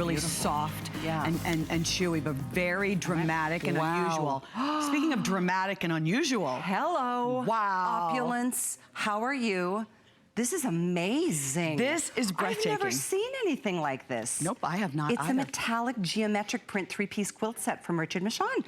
really soft Yeah. and chewy, but very dramatic and unusual. Speaking of dramatic and unusual. Hello. Wow. Opulence. How are you? This is amazing. This is breathtaking. I've never seen anything like this. Nope, I have not It's either. a metallic geometric print 3-piece quilt set from Richard Mishaan.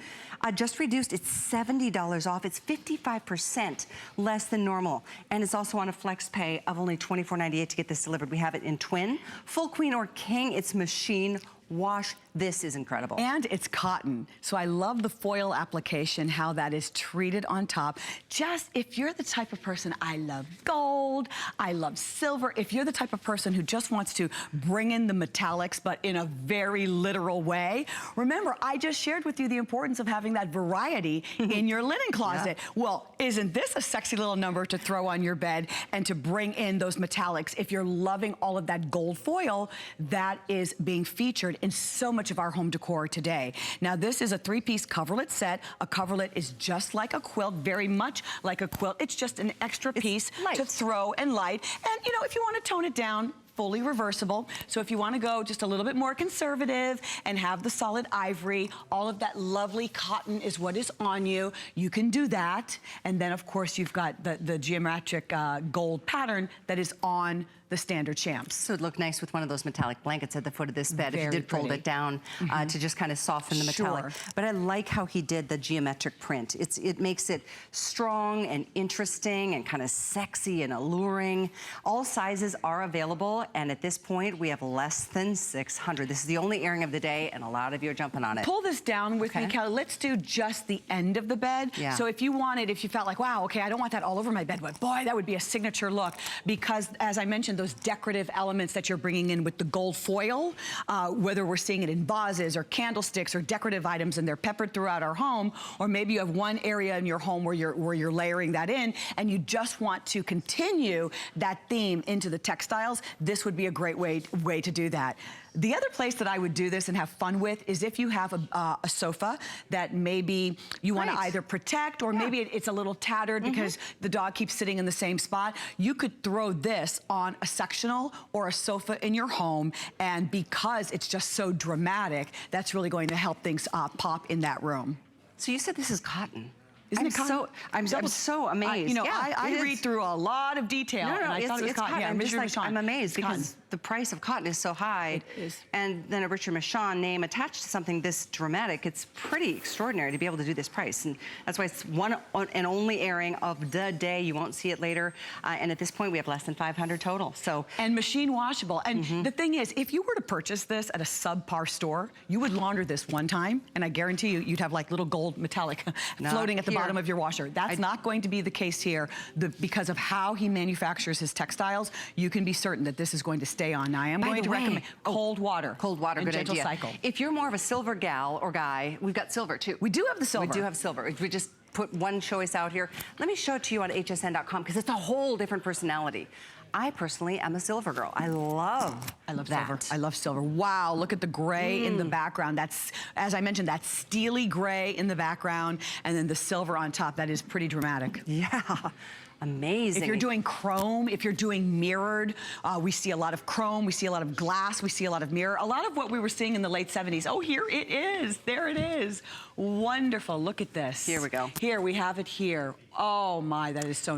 Just reduced, it's $70 off. It's 55% less than normal. And it's also on a flex pay of only $24.98 to get this delivered. We have it in twin, full queen or king. It's machine wash. This is incredible. And it's cotton. So I love the foil application, how that is treated on top. Just if you're the type of person, I love gold, I love silver. If you're the type of person who just wants to bring in the metallics, but in a very literal way, remember, I just shared with you the importance of having that variety in your linen closet. Yeah. Well, isn't this a sexy little number to throw on your bed and to bring in those metallics? If you're loving all of that gold foil, that is being featured in so much of our home decor today. Now, this is a 3-piece coverlet set. A coverlet is just like a quilt, very much like a quilt. It's just an extra piece to throw and light. And, you know, if you want to tone it down, fully reversible. So if you want to go just a little bit more conservative and have the solid ivory, all of that lovely cotton is what is on you, you can do that. And then, of course, you've got the geometric gold pattern that is on the standard champs. So it'd look nice with one of those metallic blankets at the foot of this bed if you did fold it down to just kind of soften the metallic. But I like how he did the geometric print. It makes it strong and interesting and kind of sexy and alluring. All sizes are available, and at this point we have less than 600. This is the only airing of the day, and a lot of you are jumping on it. Pull this down with me, Kelly. Let's do just the end of the bed. Yeah. So if you felt like, wow, okay, I don't want that all over my bed, but boy, that would be a signature look, because as I mentioned, those decorative elements that you're bringing in with the gold foil, whether we're seeing it in vases or candlesticks or decorative items and they're peppered throughout our home, or maybe you have one area in your home where you're layering that in and you just want to continue that theme into the textiles, this would be a great way to do that. The other place that I would do this and have fun with is if you have a sofa that maybe you want to either protect, or maybe it's a little tattered because the dog keeps sitting in the same spot. You could throw this on a sectional or a sofa in your home, and because it's just so dramatic, that's really going to help things pop in that room. So you said this is cotton. Isn't it cotton? I'm so amazed. You know, I read through a lot of detail, and I thought it was cotton. Yeah, I'm amazed because the price of cotton is so high. It is. And then a Richard Mishaan name attached to something this dramatic, it's pretty extraordinary to be able to do this price. And that's why it's one and only airing of the day. You won't see it later. And at this point, we have less than 500 total. So and machine washable. And the thing is, if you were to purchase this at a subpar store, you would launder this one time, and I guarantee you, you'd have like little gold metallic floating at the bottom of your washer. That's not going to be the case here. Because of how he manufactures his textiles, you can be certain that this is going to stay on. Now, I am going to recommend cold water. Cold water, good gentle idea. cycle. If you're more of a silver gal or guy, we've got silver too. We do have the silver. We do have silver. We just put one choice out here. Let me show it to you on hsn.com because it's a whole different personality. I personally am a silver girl. I love silver. I love silver. Wow, look at the gray in the background. That's, as I mentioned, that steely gray in the background, and then the silver on top. That is pretty dramatic. Yeah. Amazing. If you're doing chrome, if you're doing mirrored, we see a lot of chrome, we see a lot of glass, we see a lot of mirror. A lot of what we were seeing in the late 70s. Oh, here it is. There it is. Wonderful. Look at this. Here we go. Here, we have it here. Oh my, that is so